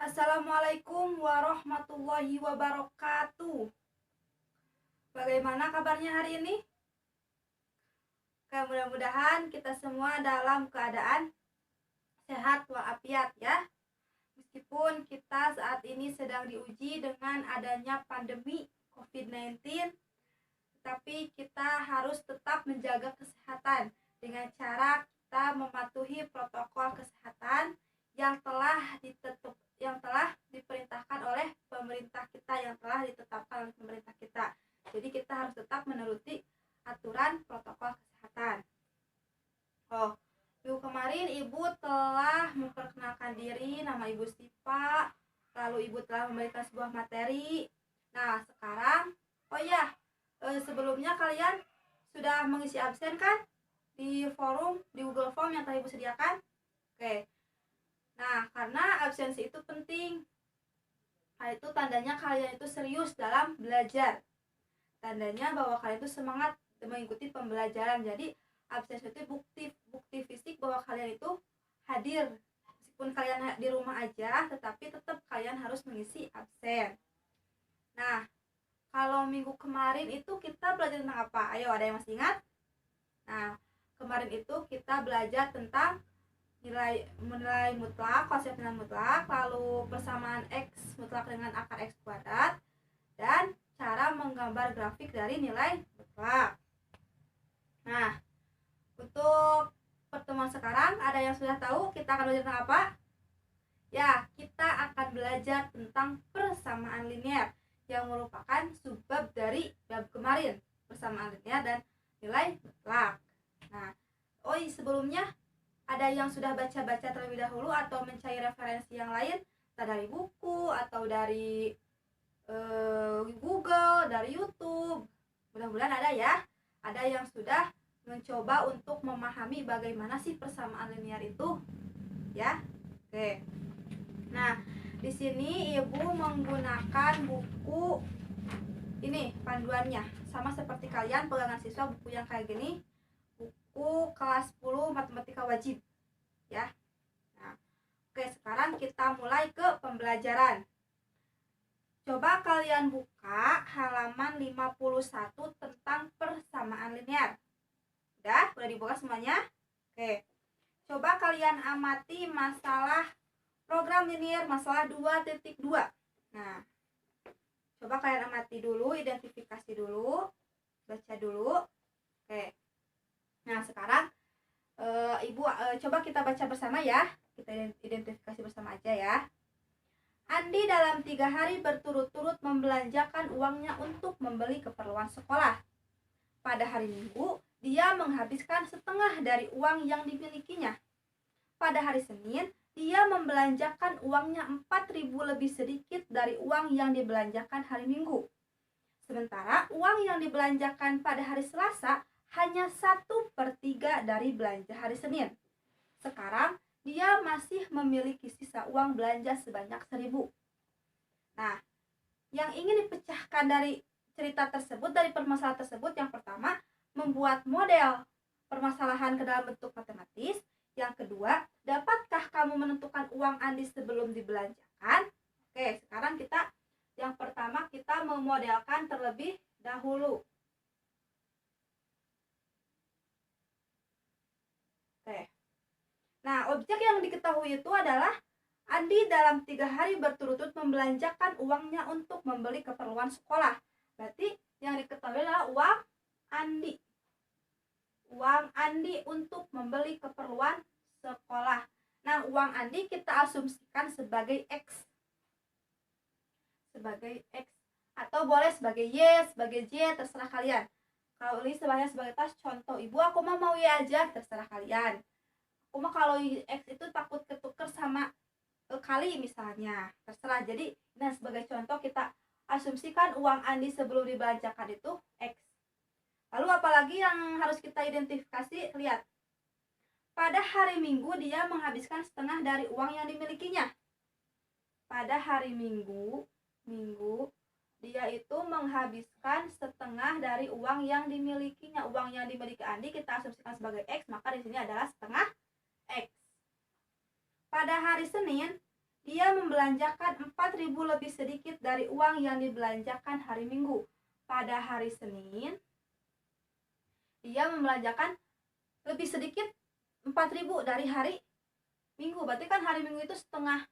Assalamualaikum warahmatullahi wabarakatuh. Bagaimana kabarnya hari ini? Mudah-mudahan kita semua dalam keadaan sehat walafiat ya. Meskipun kita saat ini sedang diuji dengan adanya pandemi COVID-19, tapi kita harus tetap menjaga kesehatan dengan cara kita mematuhi protokol kesehatan yang telah diperintahkan oleh pemerintah kita, yang telah ditetapkan oleh pemerintah kita. Jadi kita harus tetap menuruti aturan protokol kesehatan. Minggu kemarin Ibu telah memperkenalkan diri, nama Ibu Sipa, lalu Ibu telah memberikan sebuah materi. Nah, sekarang sebelumnya kalian sudah mengisi absen kan di forum, di Google Form yang telah Ibu sediakan? Oke. Nah, karena absensi itu penting. Hal itu tandanya kalian itu serius dalam belajar. Tandanya bahwa kalian itu semangat mengikuti pembelajaran. Jadi, absensi itu bukti fisik bahwa kalian itu hadir. Meskipun kalian di rumah aja, tetapi tetap kalian harus mengisi absen. Nah, kalau minggu kemarin itu kita belajar tentang apa? Ayo, ada yang masih ingat? Nah, kemarin itu kita belajar tentang nilai mutlak, konsep nilai mutlak, lalu persamaan X mutlak dengan akar X kuadrat, dan cara menggambar grafik dari nilai mutlak. Nah, untuk pertemuan sekarang, ada yang sudah tahu kita akan belajar tentang apa? Ya, kita akan belajar tentang persamaan linear yang merupakan subbab dari bab kemarin, persamaan linear dan nilai mutlak. Nah, sebelumnya ada yang sudah baca-baca terlebih dahulu atau mencari referensi yang lain, entah dari buku atau dari Google, dari YouTube. Mudah-mudahan ada ya. Ada yang sudah mencoba untuk memahami bagaimana sih persamaan linear itu, ya. Oke. Nah, di sini Ibu menggunakan buku ini panduannya, sama seperti kalian pegangan siswa, buku yang kayak gini. Buku kelas 10 matematika wajib ya. Nah, oke, sekarang kita mulai ke pembelajaran. Coba kalian buka halaman 51 tentang persamaan linear. Udah dibuka semuanya? Oke. Coba kalian amati masalah program linear masalah 2.2. Nah, coba kalian amati dulu, identifikasi dulu, baca dulu. Oke. Nah, sekarang Ibu coba kita baca bersama ya. Kita identifikasi bersama aja ya. Andi dalam 3 hari berturut-turut membelanjakan uangnya untuk membeli keperluan sekolah. Pada hari Minggu, dia menghabiskan setengah dari uang yang dimilikinya. Pada hari Senin, dia membelanjakan uangnya 4.000 lebih sedikit dari uang yang dibelanjakan hari Minggu. Sementara uang yang dibelanjakan pada hari Selasa hanya 1/3 dari belanja hari Senin. Sekarang dia masih memiliki sisa uang belanja sebanyak 1.000. Nah, yang ingin dipecahkan dari cerita tersebut, dari permasalahan tersebut, yang pertama, membuat model permasalahan ke dalam bentuk matematis. Yang kedua, dapatkah kamu menentukan uang Andi sebelum dibelanjakan? Oke, sekarang yang pertama kita memodelkan terlebih dahulu. Oke. Nah, objek yang diketahui itu adalah Andi dalam 3 hari berturut-turut membelanjakan uangnya untuk membeli keperluan sekolah. Berarti yang diketahui adalah uang Andi. Uang Andi untuk membeli keperluan sekolah. Nah, uang Andi kita asumsikan sebagai X. Sebagai X. Atau boleh sebagai Y, sebagai Y, terserah kalian. Kalau ini sebagai tas contoh. Ibu, aku mau Y aja, terserah kalian. Aku mah kalau X itu takut ketuker sama kali misalnya, terserah. Jadi, nah sebagai contoh kita asumsikan uang Andi sebelum dibelanjakan itu X. Lalu apalagi yang harus kita identifikasi? Lihat. Pada hari Minggu dia menghabiskan setengah dari uang yang dimilikinya. Pada hari Minggu dia itu menghabiskan setengah dari uang yang dimilikinya. Uang yang dimiliki Andi kita asumsikan sebagai X, maka di sini adalah setengah X. Pada hari Senin, ia membelanjakan 4.000 lebih sedikit dari uang yang dibelanjakan hari Minggu. Pada hari Senin, ia membelanjakan lebih sedikit 4.000 dari hari Minggu. Berarti kan hari Minggu itu setengah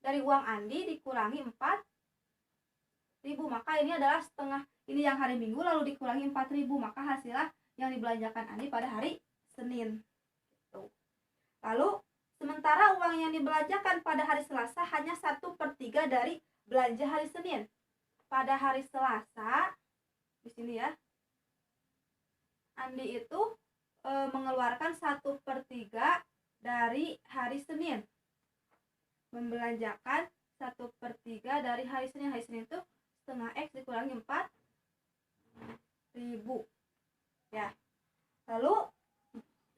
dari uang Andi dikurangi 4.000. Maka ini adalah setengah, ini yang hari Minggu lalu dikurangi 4.000. Maka hasilnya yang dibelanjakan Andi pada hari Senin. Gitu. Lalu sementara uang yang dibelanjakan pada hari Selasa hanya 1/3 dari belanja hari Senin. Pada hari Selasa, di sini ya, Andi itu mengeluarkan 1/3 dari hari Senin. Membelanjakan 1/3 dari hari Senin. Hari Senin itu setengah X dikurangi 4.000. Ya. Lalu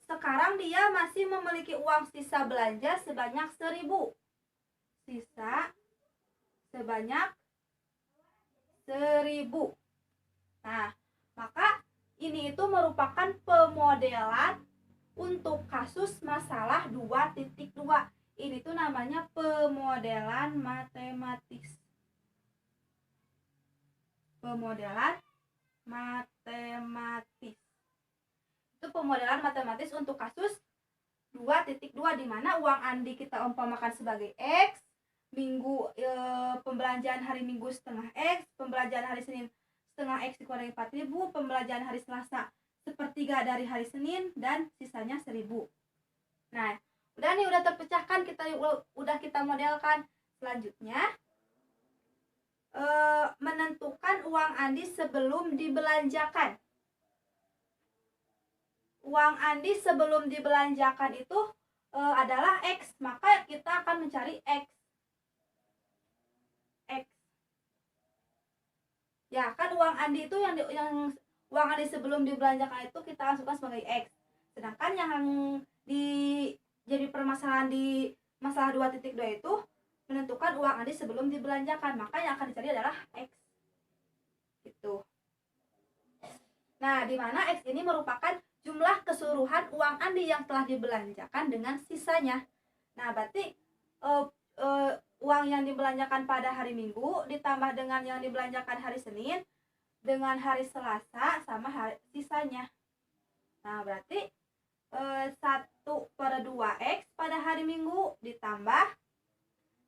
sekarang dia masih memiliki uang sisa belanja sebanyak 1.000. Sisa sebanyak 1.000. Nah, maka ini itu merupakan pemodelan untuk kasus masalah 2.2. Ini tuh namanya pemodelan matematis. Pemodelan matematis. Itu pemodelan matematis untuk kasus 2.2 di mana uang Andi kita umpamakan sebagai X, Minggu pembelanjaan hari Minggu setengah X, pembelanjaan hari Senin setengah X dikurangi 4.000, pembelanjaan hari Selasa 1/3 dari hari Senin dan sisanya 1.000. Nah, udah nih, udah terpecahkan, udah kita modelkan. Selanjutnya menentukan uang Andi sebelum dibelanjakan. Uang Andi sebelum dibelanjakan itu adalah X, maka kita akan mencari X. Ya kan, uang Andi itu yang uang Andi sebelum dibelanjakan itu kita masukkan sebagai X. Sedangkan yang jadi permasalahan di masalah 2.2 itu menentukan uang Andi sebelum dibelanjakan, maka yang akan dicari adalah X. Gitu. Nah, di mana X ini merupakan jumlah keseluruhan uang Andi yang telah dibelanjakan dengan sisanya. Nah, berarti uang yang dibelanjakan pada hari Minggu ditambah dengan yang dibelanjakan hari Senin dengan hari Selasa sama sisanya. Nah, berarti 1/2X pada hari Minggu ditambah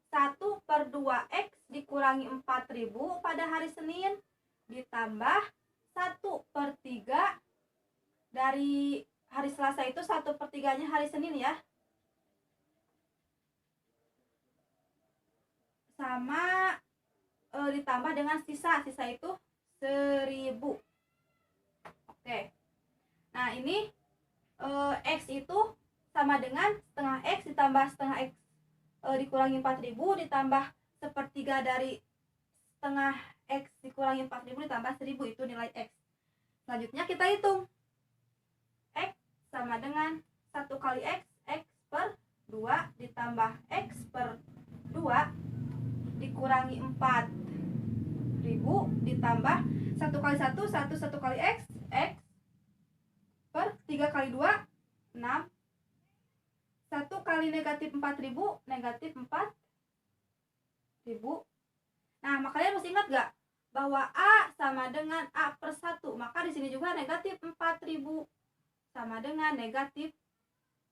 1/2X dikurangi 4.000 pada hari Senin ditambah 1/3 dari hari Selasa itu 1/3-nya hari Senin ya, sama ditambah dengan sisa itu 1.000. Oke. Nah, ini X itu sama dengan setengah X ditambah setengah X dikurangi 4.000 ditambah 1/3 dari setengah X dikurangi 4.000 ditambah 1.000, itu nilai X. Selanjutnya kita hitung. X sama dengan 1 kali X, X per 2 ditambah X per 2 dikurangi 4.000 ditambah 1 kali 1, 1 kali X, X per 3 kali 2, 6. 1 kali negatif 4.000, negatif 4.000. Nah, makanya harus ingat gak bahwa A sama dengan A per 1, maka di sini juga negatif 4.000 sama dengan negatif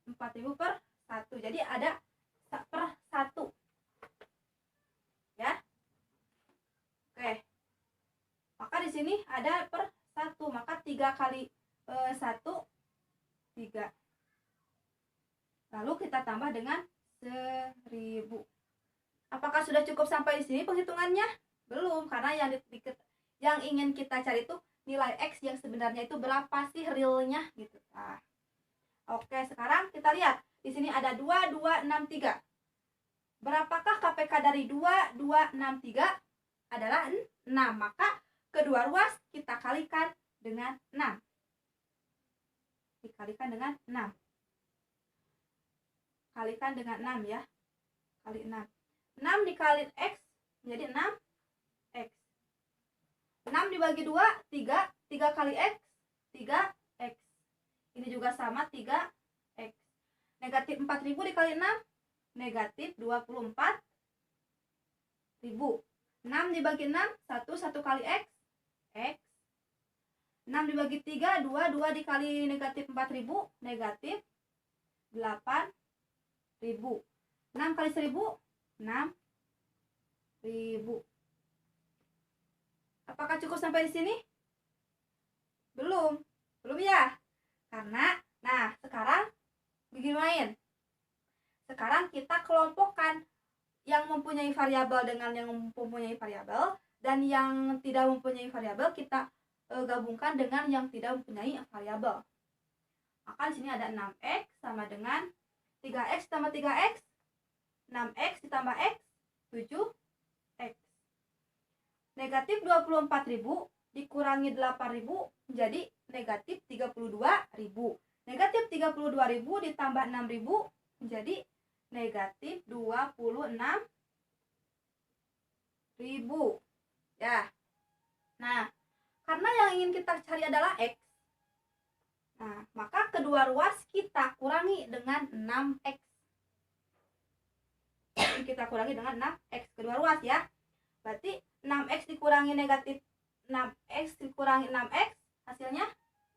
4.000 per 1. Jadi ada per 1 ya. Oke, maka di sini ada per 1, maka 3 kali 1, 3. Lalu kita tambah dengan 1.000. Apakah sudah cukup sampai di sini penghitungannya? Belum, karena yang ingin kita cari itu nilai X yang sebenarnya itu berapa sih realnya gitu. Nah, oke, sekarang kita lihat. Di sini ada 2, 2, 6, 3. Berapakah KPK dari 2, 2, 6, 3? Adalah 6. Maka kedua ruas kita kalikan dengan 6. Dikalikan dengan 6. Kalikan dengan 6 ya. Kali 6. 6 dikali X menjadi 6X. 6 dibagi 2, 3. 3 kali X, 3X. Ini juga sama, 3X. Negatif 4.000 dikali 6, negatif 24X. ribu. 6 dibagi 6, 1 kali X, X. 6 dibagi 3, 2 dikali negatif 4000, negatif 8000. 6 kali 1000, 6000. Apakah cukup sampai di sini? Belum ya? Karena, nah sekarang begini main. Sekarang kita kelompokkan yang mempunyai variabel dengan yang mempunyai variabel, dan yang tidak mempunyai variabel kita gabungkan dengan yang tidak mempunyai variabel. Maka di sini ada 6x sama dengan 3x tambah 3x, 6x ditambah x, 7x. Negatif 24.000 dikurangi 8.000 menjadi negatif 32.000. Negatif 32.000 ditambah 6.000 menjadi negatif 26.000. Ya. Nah, karena yang ingin kita cari adalah X. Nah, maka kedua ruas kita kurangi dengan 6X. Kita kurangi dengan 6X kedua ruas ya. Berarti 6X dikurangi negatif 6X dikurangi 6X, hasilnya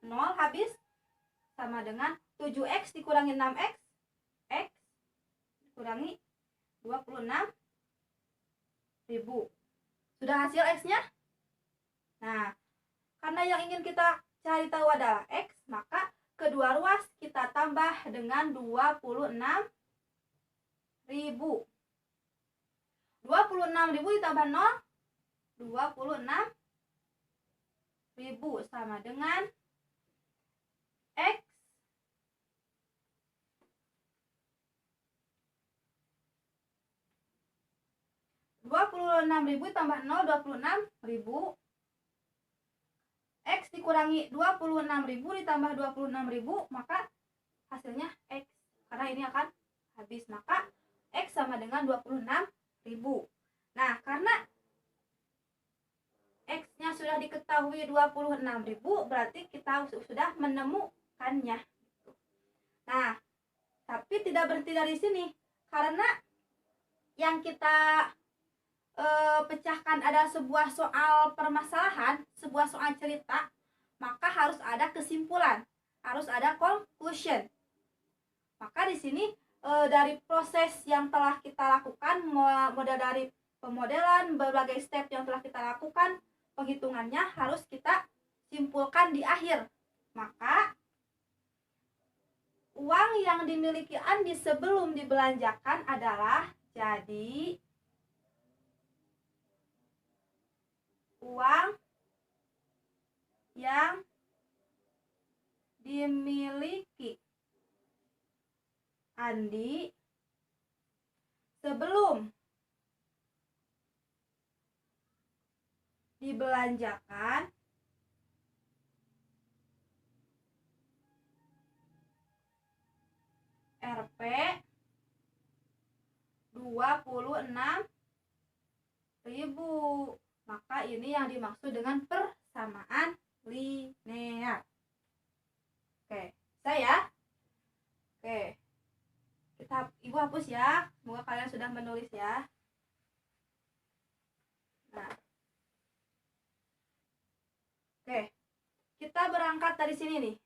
0 habis, sama dengan 7X dikurangi 6X, X dikurangi 26.000. Sudah hasil X-nya? Nah, karena yang ingin kita cari tahu adalah X, maka kedua ruas kita tambah dengan 26.000. 26.000 ditambah 0, 26.000 sama dengan X. Rp26.000 tambah 0, Rp26.000. X dikurangi 26.000 ditambah 26.000, maka hasilnya X. Karena ini akan habis, maka X sama dengan 26.000. Nah, karena X-nya sudah diketahui 26.000, berarti kita sudah menemukannya. Nah, tapi tidak berhenti dari sini. Karena yang kita pecahkan adalah sebuah soal permasalahan, sebuah soal cerita, maka harus ada kesimpulan, harus ada conclusion. Maka di sini dari proses yang telah kita lakukan, modal dari pemodelan, berbagai step yang telah kita lakukan, penghitungannya harus kita simpulkan di akhir. Maka uang yang dimiliki Andi sebelum dibelanjakan adalah jadi uang yang dimiliki Andi sebelum dibelanjakan Rp 26.000. Maka ini yang dimaksud dengan persamaan linear. Oke, saya. Oke. Ibu hapus ya. Semoga kalian sudah menulis ya. Nah. Oke. Kita berangkat dari sini nih.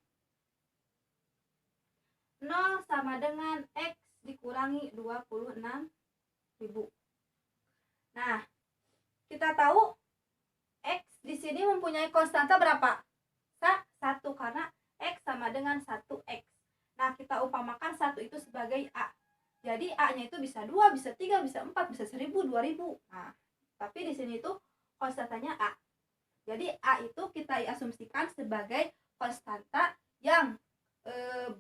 0 sama dengan X dikurangi 26.000. Nah, kita tahu X di sini mempunyai konstanta berapa? 1, karena X sama dengan 1X. Nah, kita upamakan 1 itu sebagai A. Jadi A-nya itu bisa 2, bisa 3, bisa 4, bisa 1000, 2000. Nah, tapi di sini itu konstantanya A. Jadi A itu kita asumsikan sebagai konstanta yang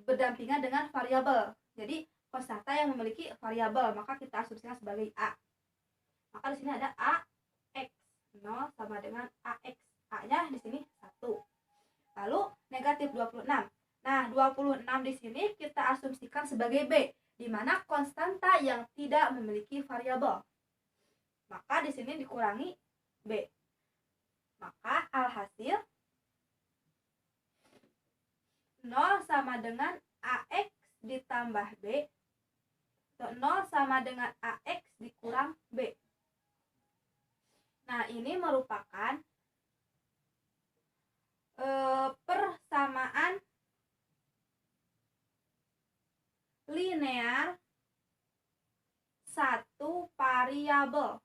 berdampingan dengan variabel. Jadi konstanta yang memiliki variabel, maka kita asumsikan sebagai A. Maka di sini ada AX. 0 sama dengan AX. A-nya di sini 1. Lalu negatif 26. Nah, 26 di sini kita asumsikan sebagai B, di mana konstanta yang tidak memiliki variabel. Maka di sini dikurangi B. Maka alhasil 0 sama dengan AX ditambah B, atau 0 sama dengan AX dikurang B. Nah, ini merupakan persamaan linear satu variabel.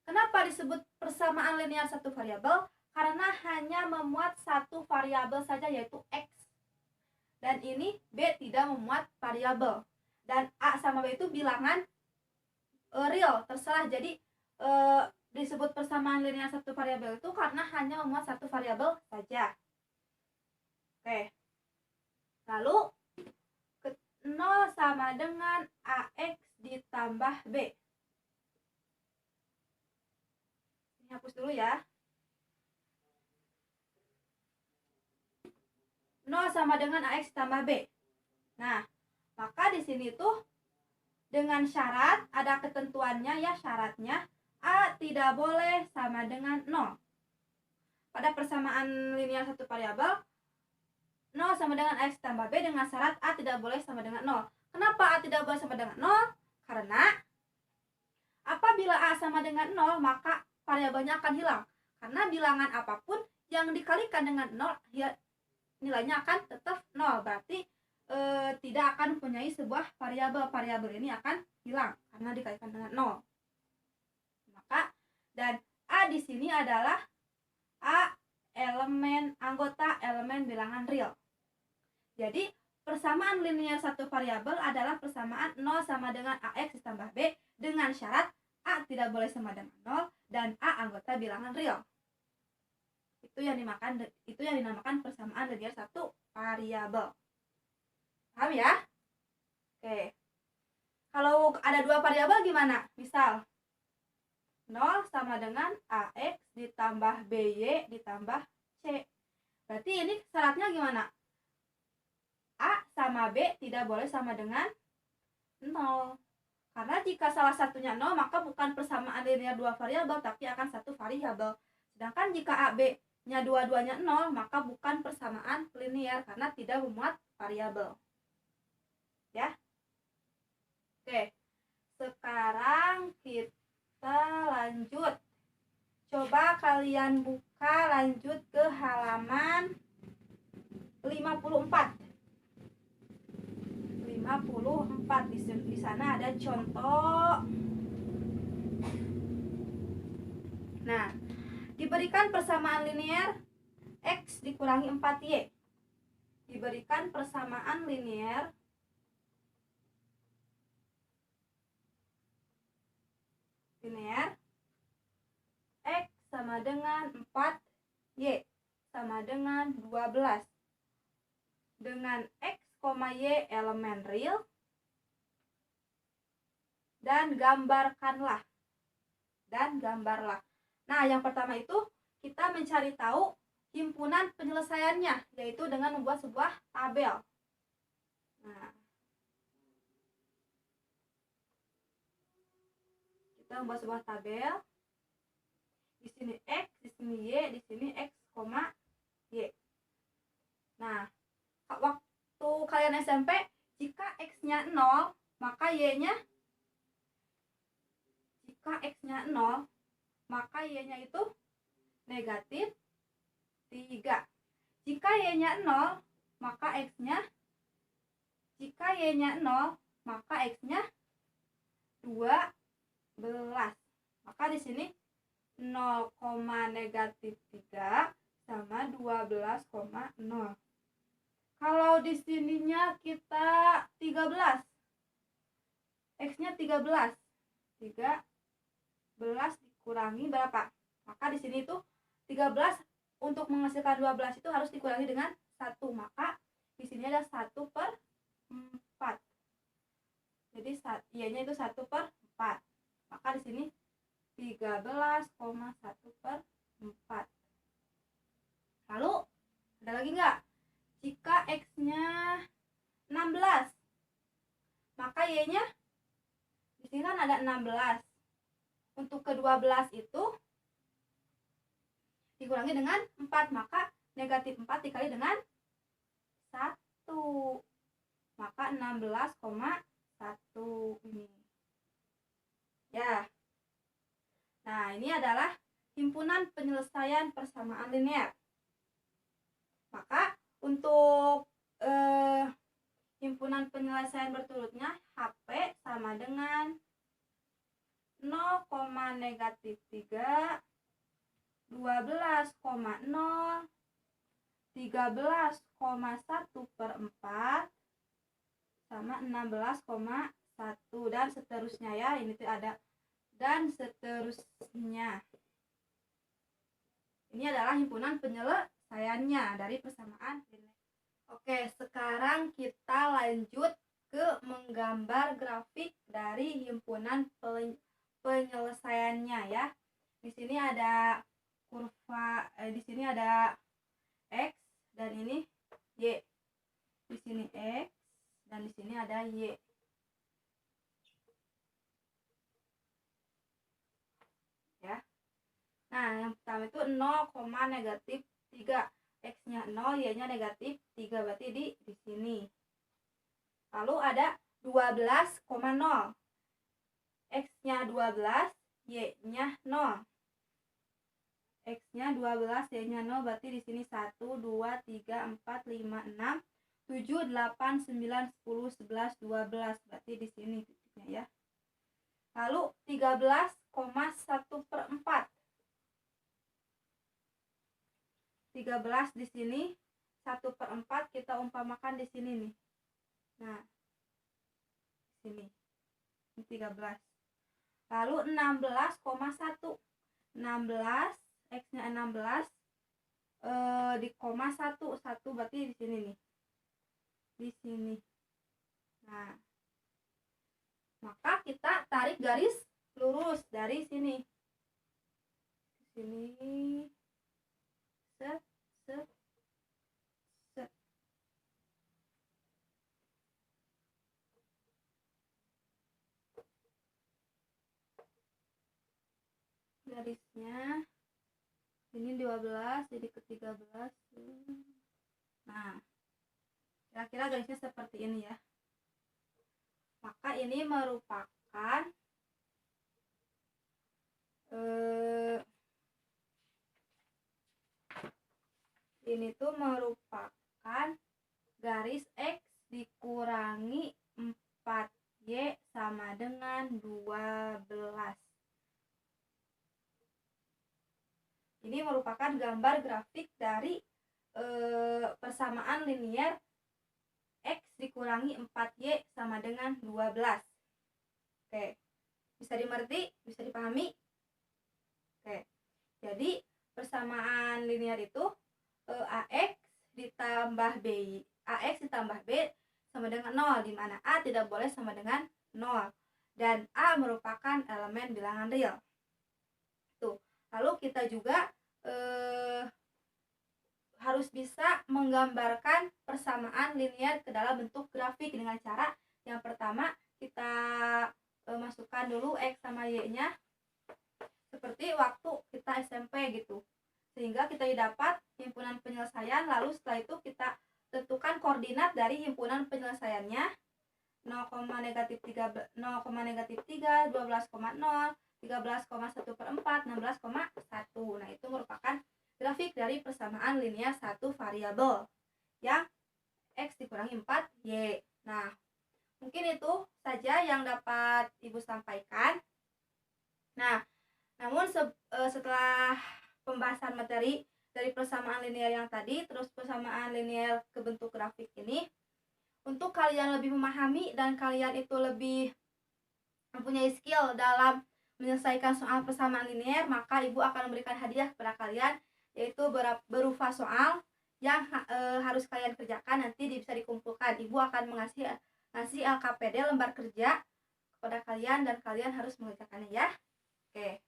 Kenapa disebut persamaan linear satu variabel? Karena hanya memuat satu variabel saja, yaitu X. Dan ini B tidak memuat variabel. Dan A sama B itu bilangan real, terserah. Jadi disebut persamaan linear satu variabel itu karena hanya memuat satu variabel saja. Oke. Lalu 0 sama dengan AX ditambah B. Ini hapus dulu ya. 0 sama dengan AX ditambah B. Nah, maka di sini tuh dengan syarat, ada ketentuannya ya, syaratnya A tidak boleh sama dengan 0. Pada persamaan linear satu variabel, 0 sama dengan AX tambah B dengan syarat A tidak boleh sama dengan 0. Kenapa A tidak boleh sama dengan 0? Karena apabila A sama dengan 0, maka variabelnya akan hilang. Karena bilangan apapun yang dikalikan dengan 0, ya nilainya akan tetap 0. Berarti tidak akan mempunyai sebuah variabel. Variabel ini akan hilang karena dikalikan dengan 0. Maka dan A di sini adalah A elemen anggota elemen bilangan real. Jadi persamaan linear satu variabel adalah persamaan 0 sama dengan AX ditambah B dengan syarat A tidak boleh sama dengan 0 dan A anggota bilangan real. Itu yang dinamakan persamaan linear satu variabel. Paham ya? Oke. Kalau ada dua variabel gimana? Misal 0 sama dengan AX ditambah BY ditambah C. Berarti ini syaratnya gimana? A sama B tidak boleh sama dengan 0. Karena jika salah satunya 0, maka bukan persamaan linear dua variabel, tapi akan satu variabel. Sedangkan jika A, B-nya dua-duanya 0, maka bukan persamaan linear karena tidak memuat variabel. Ya. Oke. Sekarang kita lanjut. Coba kalian buka lanjut ke halaman 54. 54 di sana ada contoh. Nah, diberikan persamaan linear X dikurangi 4Y. Diberikan persamaan linear X sama dengan 4Y sama dengan 12 dengan X, Y elemen real dan gambarlah. Nah, yang pertama itu kita mencari tahu himpunan penyelesaiannya, yaitu dengan membuat sebuah tabel. Nah, kita membuat sebuah tabel. Di sini X, di sini Y, di sini X, Y. Nah, waktu kalian SMP, jika X-nya 0, maka Y-nya itu negatif 3. Jika Y-nya 0, maka X-nya 12. Maka di sini 0, negatif 3 sama 12,0. Kalau di sininya kita 13. X-nya 13. 13 dikurangi berapa? Maka di sini tuh 13 untuk menghasilkan 12 itu harus dikurangi dengan 1. Maka di sini ada 1/4. Jadi Y-nya itu 1/4. Maka di sini 13,1/4. Lalu ada lagi nggak? Jika X-nya 16, maka Y-nya di sini kan ada 16. Untuk ke-12 itu dikurangi dengan 4, maka negatif 4 dikali dengan 1. Maka 16,1 ini. Ya. ini adalah himpunan penyelesaian persamaan linear. Maka untuk himpunan penyelesaian berturutnya HP sama dengan 0, negatif 3, 12,0, 13,1/4 sama 16,1 dan seterusnya ya. Ini tuh ada dan seterusnya. Ini adalah himpunan penyelesaiannya dari persamaan linear. Oke, sekarang kita lanjut ke menggambar grafik dari himpunan penyelesaiannya ya. Di sini ada kurva, di sini ada X dan ini Y. Di sini X dan di sini ada Y. Ya. Nah, yang pertama itu 0, negatif 3. X-nya 0, Y-nya negatif 3, berarti di sini. Lalu ada 12,0. X-nya 12, Y-nya 0. X-nya 12, Y-nya 0, berarti di sini 1, 2, 3, 4, 5, 6, 7, 8, 9, 10, 11, 12. Berarti di sini titiknya ya. Lalu 13,1/4. 13 di sini, 1/4 kita umpamakan di sini nih. Nah, di sini. Ini 13. Lalu 16,1. 16, X-nya 16 di koma 1, 1 berarti di sini nih. Di sini. Nah, maka kita tarik garis lurus dari sini. Di sini. Set, set, set. Garisnya ini 12 jadi ke 13. Nah, kira-kira garisnya seperti ini ya. Maka ini merupakan ini tuh merupakan garis X dikurangi 4Y sama dengan 12. Ini merupakan gambar grafik dari persamaan linear X dikurangi 4Y sama dengan 12. Oke, bisa dimengerti? Bisa dipahami? Oke, jadi persamaan linear itu AX ditambah B, AX ditambah B sama dengan 0, di mana A tidak boleh sama dengan 0 dan A merupakan elemen bilangan real. Tuh. Lalu kita juga harus bisa menggambarkan persamaan linear ke dalam bentuk grafik dengan cara yang pertama kita masukkan dulu X sama Y-nya seperti waktu kita SMP gitu, sehingga kita dapat himpunan penyelesaian. Lalu setelah itu kita tentukan koordinat dari himpunan penyelesaiannya 0, negatif 3, 12,0, 13,1/4, 16,1. Nah, itu merupakan grafik dari persamaan linear satu variabel yang X dikurangi 4Y. Nah, mungkin itu saja yang dapat Ibu sampaikan. Nah, namun setelah pembahasan materi dari persamaan linear yang tadi, terus persamaan linear ke bentuk grafik ini, untuk kalian lebih memahami dan kalian itu lebih mempunyai skill dalam menyelesaikan soal persamaan linear, maka Ibu akan memberikan hadiah kepada kalian, yaitu berupa soal yang harus kalian kerjakan. Nanti bisa dikumpulkan. Ibu akan ngasih LKPD lembar kerja kepada kalian dan kalian harus mengerjakannya ya. Oke.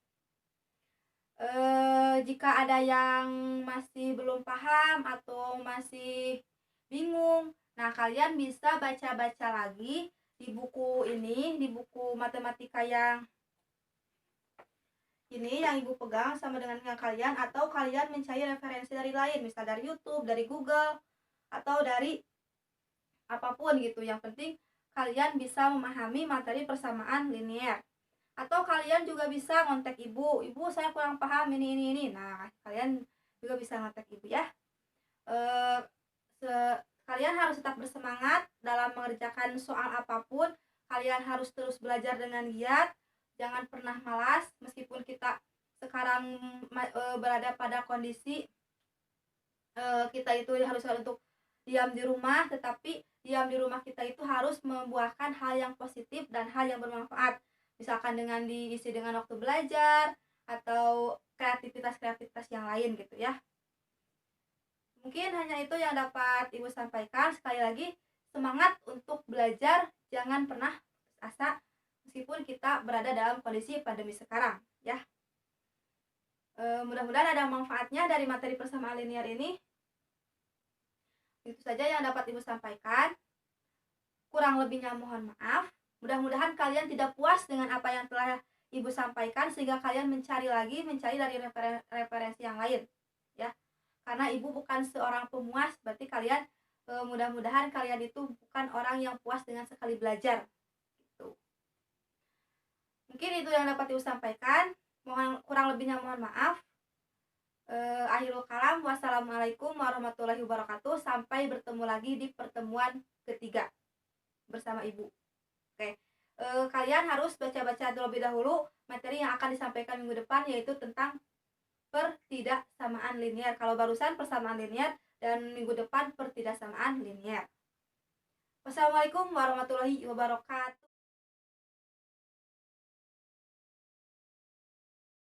Jika ada yang masih belum paham atau masih bingung, nah kalian bisa baca-baca lagi di buku ini, di buku matematika yang ini yang Ibu pegang sama dengan yang kalian, atau kalian mencari referensi dari lain, misal dari YouTube, dari Google, atau dari apapun gitu. Yang penting kalian bisa memahami materi persamaan linear. Atau kalian juga bisa kontak ibu, ibu saya kurang paham ini. Nah, kalian juga bisa kontak ibu ya. Kalian harus tetap bersemangat dalam mengerjakan soal apapun. Kalian harus terus belajar dengan giat, jangan pernah malas. Meskipun kita sekarang berada pada kondisi kita itu harus untuk diam di rumah, tetapi diam di rumah kita itu harus membuahkan hal yang positif dan hal yang bermanfaat, misalkan dengan diisi dengan waktu belajar atau kreativitas yang lain gitu ya. Mungkin hanya itu yang dapat ibu sampaikan. Sekali lagi, semangat untuk belajar, jangan pernah putus asa meskipun kita berada dalam kondisi pandemi sekarang ya. Mudah-mudahan ada manfaatnya dari materi persamaan linear ini. Itu saja yang dapat ibu sampaikan. Kurang lebihnya mohon maaf. Mudah-mudahan kalian tidak puas dengan apa yang telah ibu sampaikan, sehingga kalian mencari dari referensi yang lain ya. Karena ibu bukan seorang pemuas, berarti kalian mudah-mudahan kalian itu bukan orang yang puas dengan sekali belajar gitu. Mungkin itu yang dapat ibu sampaikan. Kurang lebihnya mohon maaf. Akhirul kalam, wassalamualaikum warahmatullahi wabarakatuh. Sampai bertemu lagi di pertemuan ketiga bersama ibu. Oke, kalian harus baca-baca terlebih dahulu materi yang akan disampaikan minggu depan, yaitu tentang pertidaksamaan linear. Kalau barusan persamaan linear, dan minggu depan pertidaksamaan linear. Wassalamualaikum warahmatullahi wabarakatuh.